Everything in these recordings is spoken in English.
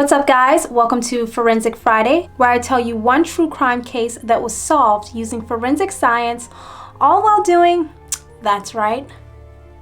What's up, guys? Welcome to Forensic Friday, where I tell you one true crime case that was solved using forensic science, all while doing, that's right,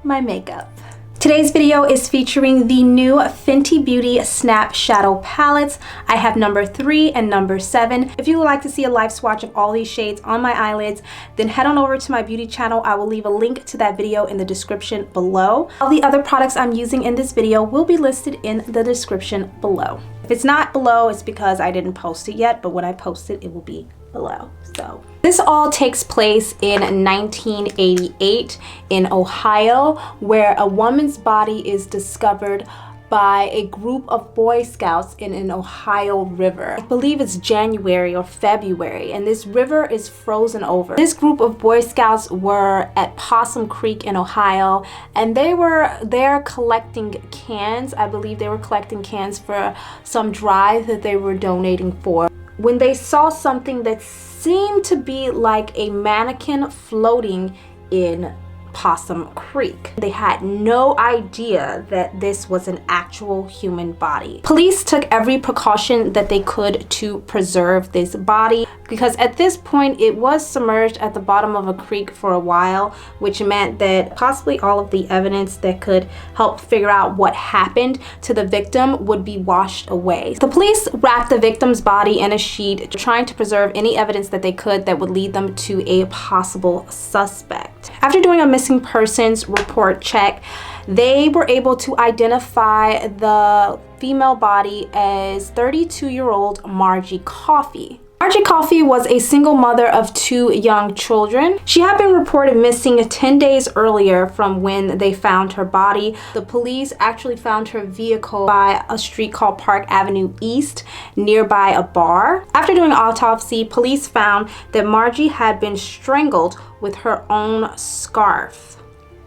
my makeup. Today's video is featuring the new Fenty Beauty Snap Shadow Palettes. I have number 3 and number 7. If you would like to see a live swatch of all these shades on my eyelids, then head on over to my beauty channel. I will leave a link to that video in the description below. All the other products I'm using in this video will be listed in the description below. If it's not below, it's because I didn't post it yet, but when I post it, it will be below. So this all takes place in 1988 in Ohio, where a woman's body is discovered by a group of Boy Scouts in an Ohio river. I believe it's January or February, and this river is frozen over. This group of Boy Scouts were at Possum Creek in Ohio, and they were there collecting cans. I believe they were collecting cans for some drive that they were donating for, when they saw something that seemed to be like a mannequin floating in Possum Creek. They had no idea that this was an actual human body. Police took every precaution that they could to preserve this body, because at this point it was submerged at the bottom of a creek for a while, which meant that possibly all of the evidence that could help figure out what happened to the victim would be washed away. The police wrapped the victim's body in a sheet, trying to preserve any evidence that they could that would lead them to a possible suspect. After doing a missing persons report check, they were able to identify the female body as 32-year-old Margie Coffey. Margie Coffey was a single mother of 2 young children. She had been reported missing 10 days earlier from when they found her body. The police actually found her vehicle by a street called Park Avenue East, nearby a bar. After doing an autopsy, police found that Margie had been strangled with her own scarf.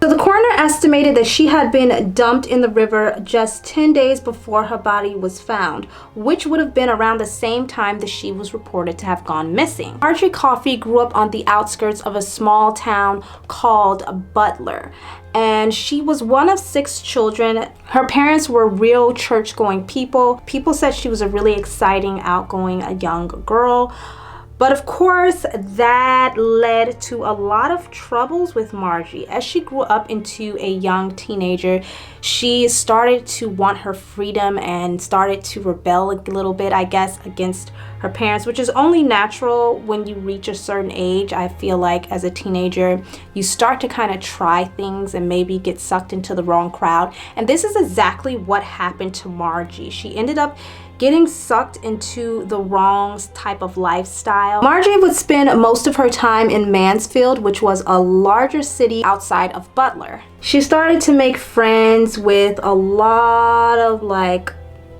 So the coroner estimated that she had been dumped in the river just 10 days before her body was found, which would have been around the same time that she was reported to have gone missing. Margie Coffey grew up on the outskirts of a small town called Butler, and she was one of 6 children. Her parents were real church-going people. People said she was a really exciting, outgoing, young girl. But of course, that led to a lot of troubles with Margie. As she grew up into a young teenager, she started to want her freedom and started to rebel a little bit, I guess, against her parents, which is only natural when you reach a certain age. I feel like as a teenager, you start to kind of try things and maybe get sucked into the wrong crowd. And this is exactly what happened to Margie. She ended up getting sucked into the wrong type of lifestyle. Margie would spend most of her time in Mansfield, which was a larger city outside of Butler. She started to make friends with a lot of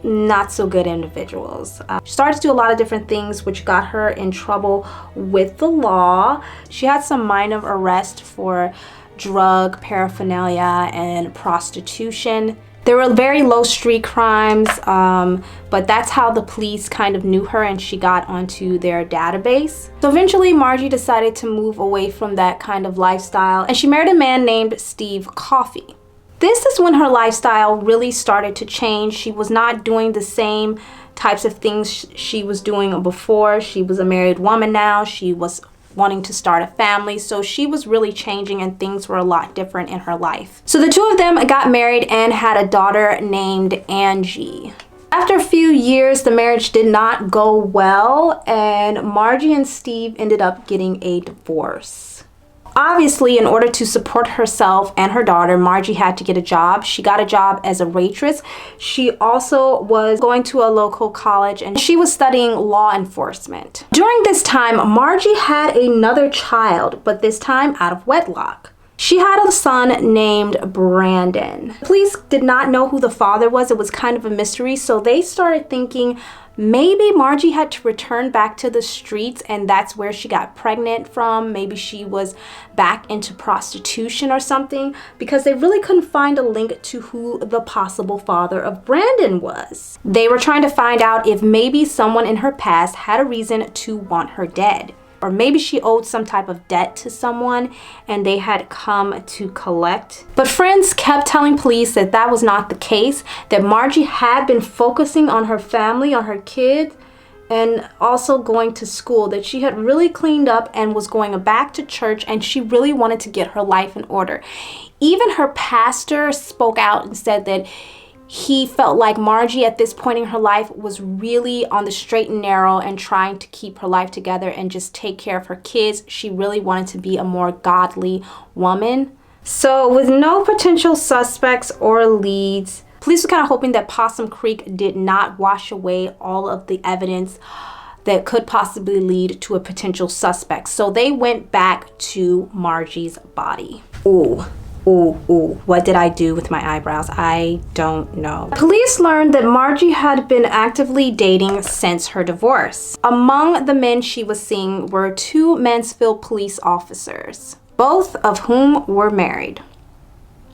not so good individuals. She started to do a lot of different things which got her in trouble with the law. She had some minor arrests for drug paraphernalia and prostitution. There were very low street crimes, but that's how the police kind of knew her, and she got onto their database. So eventually Margie decided to move away from that kind of lifestyle, and she married a man named Steve Coffey. This is when her lifestyle really started to change. She was not doing the same types of things she was doing before. She was a married woman now. She was wanting to start a family, so she was really changing and things were a lot different in her life. So the 2 of them got married and had a daughter named Angie. After a few years, the marriage did not go well, and Margie and Steve ended up getting a divorce. Obviously, in order to support herself and her daughter, Margie had to get a job. She got a job as a waitress. She also was going to a local college, and she was studying law enforcement. During this time, Margie had another child, but this time out of wedlock. She had a son named Brandon. Police did not know who the father was. It was kind of a mystery, so they started thinking maybe Margie had to return back to the streets, and that's where she got pregnant from. Maybe she was back into prostitution or something, because they really couldn't find a link to who the possible father of Brandon was. They were trying to find out if maybe someone in her past had a reason to want her dead. or maybe she owed some type of debt to someone and they had come to collect. But friends kept telling police that that was not the case, that Margie had been focusing on her family, on her kids, and also going to school, that she had really cleaned up and was going back to church, and she really wanted to get her life in order. Even her pastor spoke out and said that he felt like Margie at this point in her life was really on the straight and narrow and trying to keep her life together and just take care of her kids. She really wanted to be a more godly woman. So with no potential suspects or leads, police were kind of hoping that Possum Creek did not wash away all of the evidence that could possibly lead to a potential suspect. So they went back to Margie's body. Ooh, what did I do with my eyebrows? I don't know. Police learned that Margie had been actively dating since her divorce. Among the men she was seeing were 2 Mansfield police officers, both of whom were married.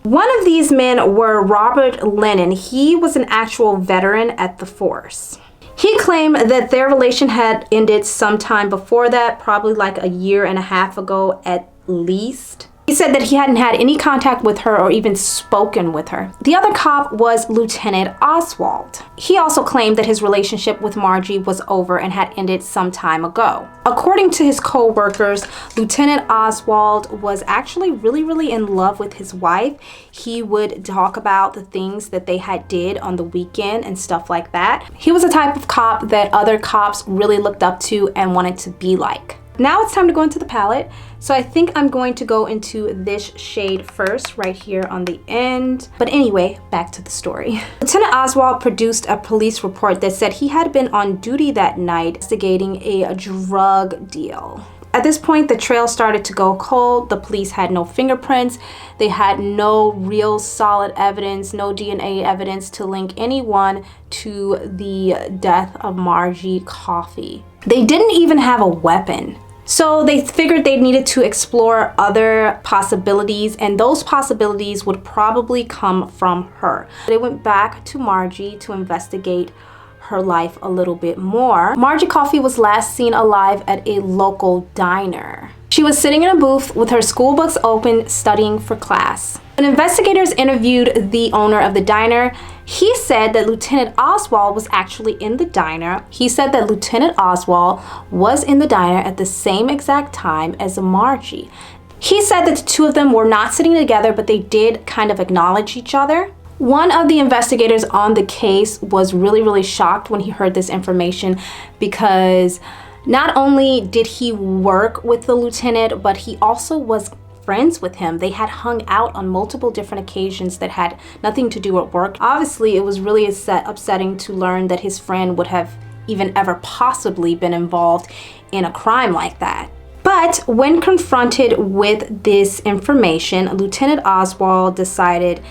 One of these men were Robert Lennon. He was an actual veteran at the force. He claimed that their relation had ended sometime before that, probably like a year and a half ago at least. He said that he hadn't had any contact with her or even spoken with her. The other cop was Lieutenant Oswald. He also claimed that his relationship with Margie was over and had ended some time ago. According to his co-workers, Lieutenant Oswald was actually really in love with his wife. He would talk about the things that they had did on the weekend and stuff like that. He was a type of cop that other cops really looked up to and wanted to be like. Now it's time to go into the palette. So I think I'm going to go into this shade first, right here on the end. But anyway, back to the story. Lieutenant Oswald produced a police report that said he had been on duty that night investigating a drug deal. At this point, the trail started to go cold. The police had no fingerprints. They had no real solid evidence, no DNA evidence to link anyone to the death of Margie Coffey. They didn't even have a weapon. So they figured they needed to explore other possibilities, and those possibilities would probably come from her. They went back to Margie to investigate her life a little bit more. Margie Coffey was last seen alive at a local diner. She was sitting in a booth with her school books open, studying for class. When investigators interviewed the owner of the diner, he said that Lieutenant Oswald was actually in the diner. He said that Lieutenant Oswald was in the diner at the same exact time as Margie. He said that the 2 of them were not sitting together, but they did kind of acknowledge each other. One of the investigators on the case was really shocked when he heard this information, because not only did he work with the lieutenant, but he also was friends with him. They had hung out on multiple different occasions that had nothing to do with work. Obviously, it was really upsetting to learn that his friend would have even ever possibly been involved in a crime like that. But when confronted with this information, Lieutenant Oswald decided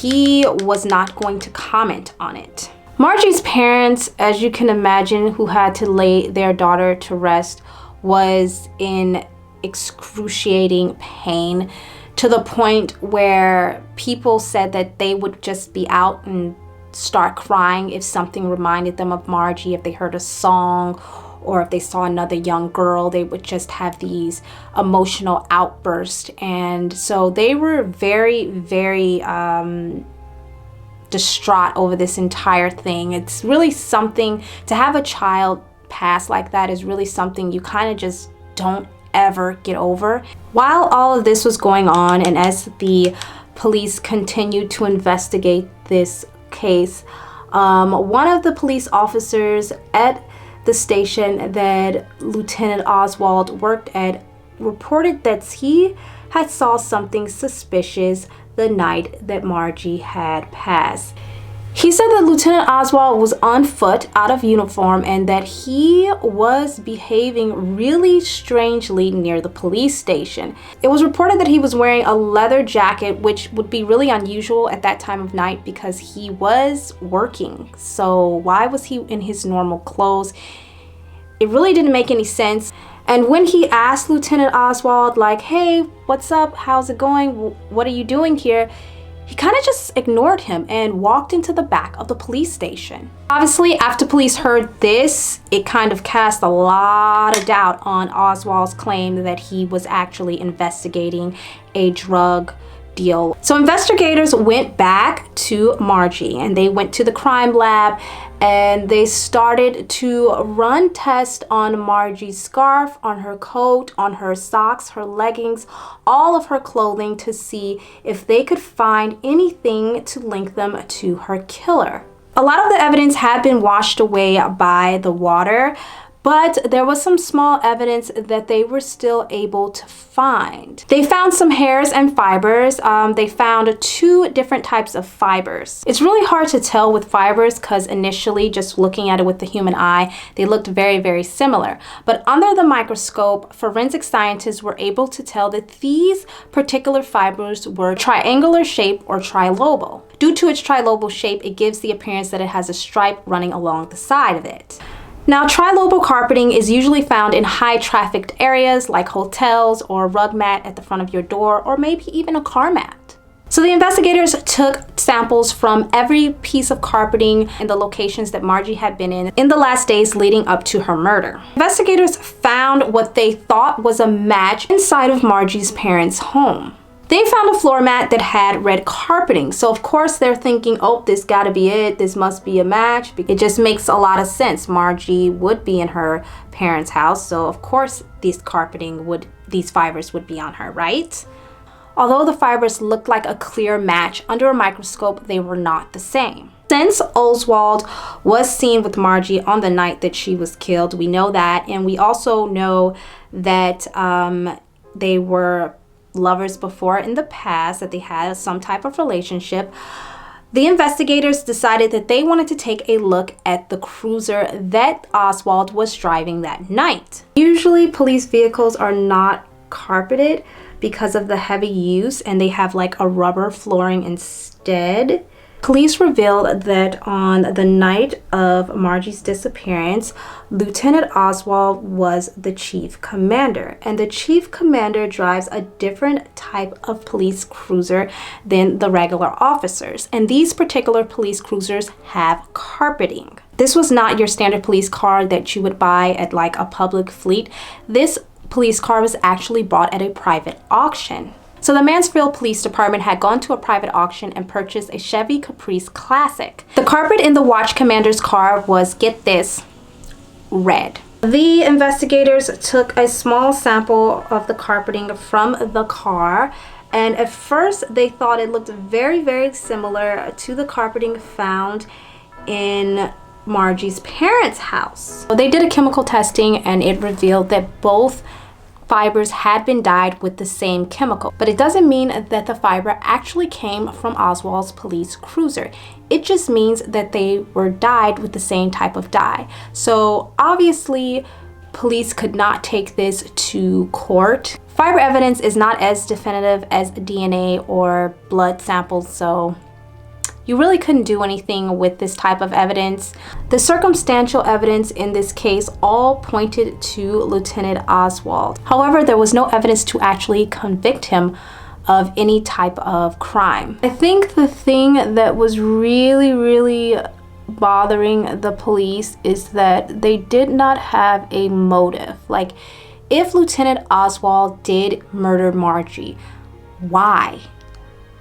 he was not going to comment on it. Margie's parents, as you can imagine, who had to lay their daughter to rest, was in excruciating pain, to the point where people said that they would just be out and start crying if something reminded them of Margie. If they heard a song or if they saw another young girl, they would just have these emotional outbursts. And so they were very distraught over this entire thing. It's really something to have a child pass like that, is really something you kind of just don't ever get over. While all of this was going on, and as the police continued to investigate this case, one of the police officers at the station that Lieutenant Oswald worked at reported that he had saw something suspicious the night that Margie had passed. He said that Lieutenant Oswald was on foot, out of uniform, and that he was behaving really strangely near the police station. It was reported that he was wearing a leather jacket, which would be really unusual at that time of night because he was working. So why was he in his normal clothes? It really didn't make any sense. And when he asked Lieutenant Oswald, like, hey, what's up? How's it going? What are you doing here? he kind of just ignored him and walked into the back of the police station. Obviously, after police heard this, it kind of cast a lot of doubt on Oswald's claim that he was actually investigating a drug deal. So investigators went back to Margie and they went to the crime lab and they started to run tests on Margie's scarf, on her coat, on her socks, her leggings, all of her clothing to see if they could find anything to link them to her killer. A lot of the evidence had been washed away by the water, but there was some small evidence that they were still able to find. They found some hairs and fibers. They found 2 different types of fibers. It's really hard to tell with fibers because initially, just looking at it with the human eye, they looked very, very similar. But under the microscope, forensic scientists were able to tell that these particular fibers were triangular shape or trilobal. Due to its trilobal shape, it gives the appearance that it has a stripe running along the side of it. Now, trilobal carpeting is usually found in high trafficked areas like hotels or a rug mat at the front of your door, or maybe even a car mat. So the investigators took samples from every piece of carpeting in the locations that Margie had been in the last days leading up to her murder. Investigators found what they thought was a match inside of Margie's parents' home. They found a floor mat that had red carpeting. So of course they're thinking, oh, this gotta be it. This must be a match. It just makes a lot of sense. Margie would be in her parents' house. So of course these fibers would be on her, right? Although the fibers looked like a clear match, under a microscope, they were not the same. Since Oswald was seen with Margie on the night that she was killed, we know that. And we also know that they were lovers before in the past, that they had some type of relationship. The investigators decided that they wanted to take a look at the cruiser that Oswald was driving that night. Usually police vehicles are not carpeted because of the heavy use, and they have like a rubber flooring instead. Police revealed that on the night of Margie's disappearance, Lieutenant Oswald was the chief commander, and the chief commander drives a different type of police cruiser than the regular officers, and these particular police cruisers have carpeting. This was not your standard police car that you would buy at like a public fleet. This police car was actually bought at a private auction. So the Mansfield Police Department had gone to a private auction and purchased a Chevy Caprice Classic. The carpet in the watch commander's car was, get this, red. The investigators took a small sample of the carpeting from the car, and at first they thought it looked very, very similar to the carpeting found in Margie's parents' house. So they did a chemical testing and it revealed that both fibers had been dyed with the same chemical, but it doesn't mean that the fiber actually came from Oswald's police cruiser. It just means that they were dyed with the same type of dye. So obviously police could not take this to court. Fiber evidence is not as definitive as DNA or blood samples, so you really couldn't do anything with this type of evidence. The circumstantial evidence in this case all pointed to Lieutenant Oswald. However, there was no evidence to actually convict him of any type of crime. I think the thing that was really bothering the police is that they did not have a motive. Like, if Lieutenant Oswald did murder Margie, why?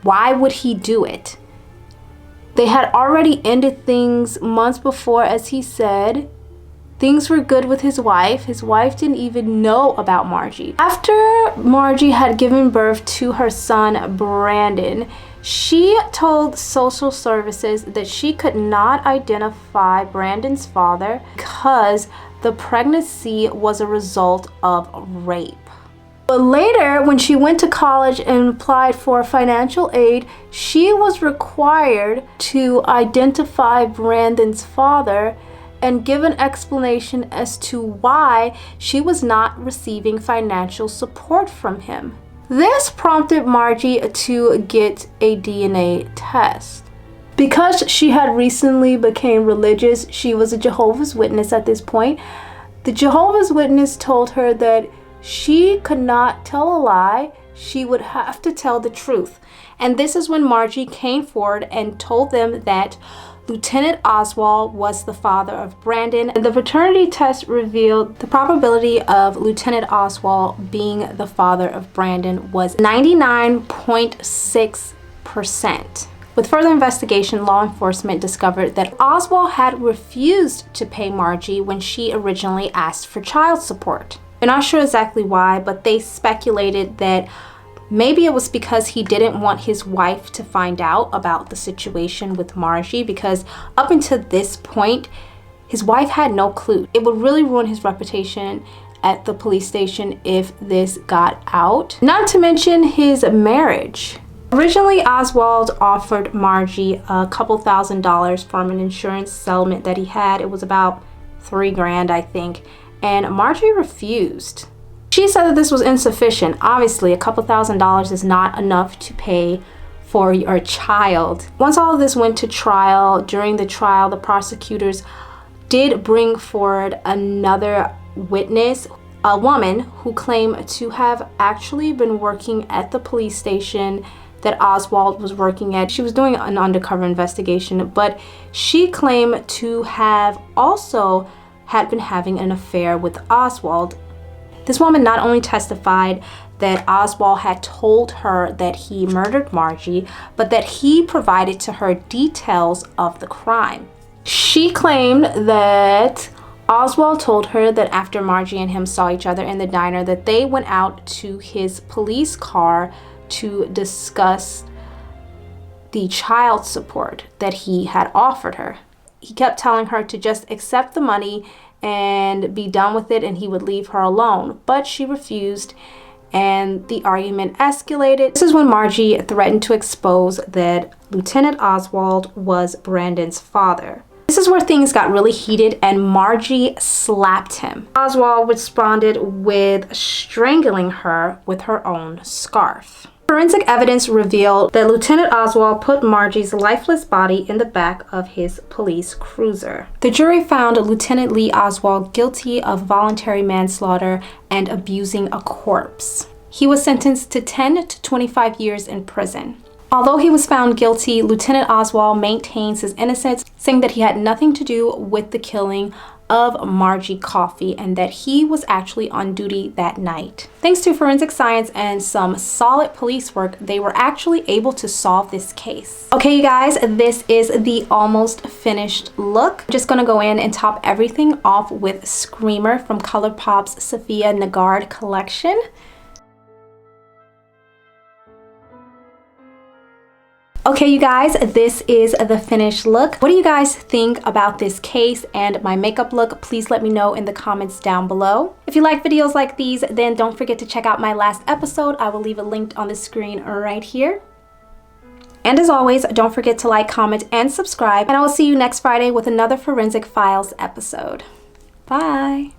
Why would he do it? They had already ended things months before, as he said. Things were good with his wife. His wife didn't even know about Margie. After Margie had given birth to her son, Brandon, she told social services that she could not identify Brandon's father because the pregnancy was a result of rape. But later, when she went to college and applied for financial aid, she was required to identify Brandon's father and give an explanation as to why she was not receiving financial support from him. This prompted Margie to get a DNA test. Because she had recently become religious, she was a Jehovah's Witness at this point. The Jehovah's Witness told her that she could not tell a lie, she would have to tell the truth. And this is when Margie came forward and told them that Lieutenant Oswald was the father of Brandon. The paternity test revealed the probability of Lieutenant Oswald being the father of Brandon was 99.6%. With further investigation, law enforcement discovered that Oswald had refused to pay Margie when she originally asked for child support. They're not sure exactly why, but they speculated that maybe it was because he didn't want his wife to find out about the situation with Margie, because up until this point, his wife had no clue. It would really ruin his reputation at the police station if this got out. Not to mention his marriage. Originally, Oswald offered Margie a couple $1,000s from an insurance settlement that he had. It was about $3,000, I think, and Margie refused. She said that this was insufficient. Obviously, a couple $1,000s is not enough to pay for your child. Once all of this went to trial, during the trial, the prosecutors did bring forward another witness, a woman who claimed to have actually been working at the police station that Oswald was working at. She was doing an undercover investigation, but she claimed to have also had been having an affair with Oswald. This woman not only testified that Oswald had told her that he murdered Margie, but that he provided to her details of the crime. She claimed that Oswald told her that after Margie and him saw each other in the diner, that they went out to his police car to discuss the child support that he had offered her. He kept telling her to just accept the money and be done with it, and he would leave her alone. But she refused, and the argument escalated. This is when Margie threatened to expose that Lieutenant Oswald was Brandon's father. This is where things got really heated, and Margie slapped him. Oswald responded with strangling her with her own scarf. Forensic evidence revealed that Lieutenant Oswald put Margie's lifeless body in the back of his police cruiser. The jury found Lieutenant Lee Oswald guilty of voluntary manslaughter and abusing a corpse. He was sentenced to 10 to 25 years in prison. Although he was found guilty, Lieutenant Oswald maintains his innocence, saying that he had nothing to do with the killing of Margie Coffey and that he was actually on duty that night. Thanks to forensic science and some solid police work, they were actually able to solve this case. Okay, you guys, this is the almost finished look. I'm just gonna go in and top everything off with Screamer from ColourPop's Sophia Nagard collection. Okay, you guys, this is the finished look. What do you guys think about this case and my makeup look? Please let me know in the comments down below. If you like videos like these, then don't forget to check out my last episode. I will leave it linked on the screen right here. And as always, don't forget to like, comment, and subscribe. And I will see you next Friday with another Forensic Files episode. Bye.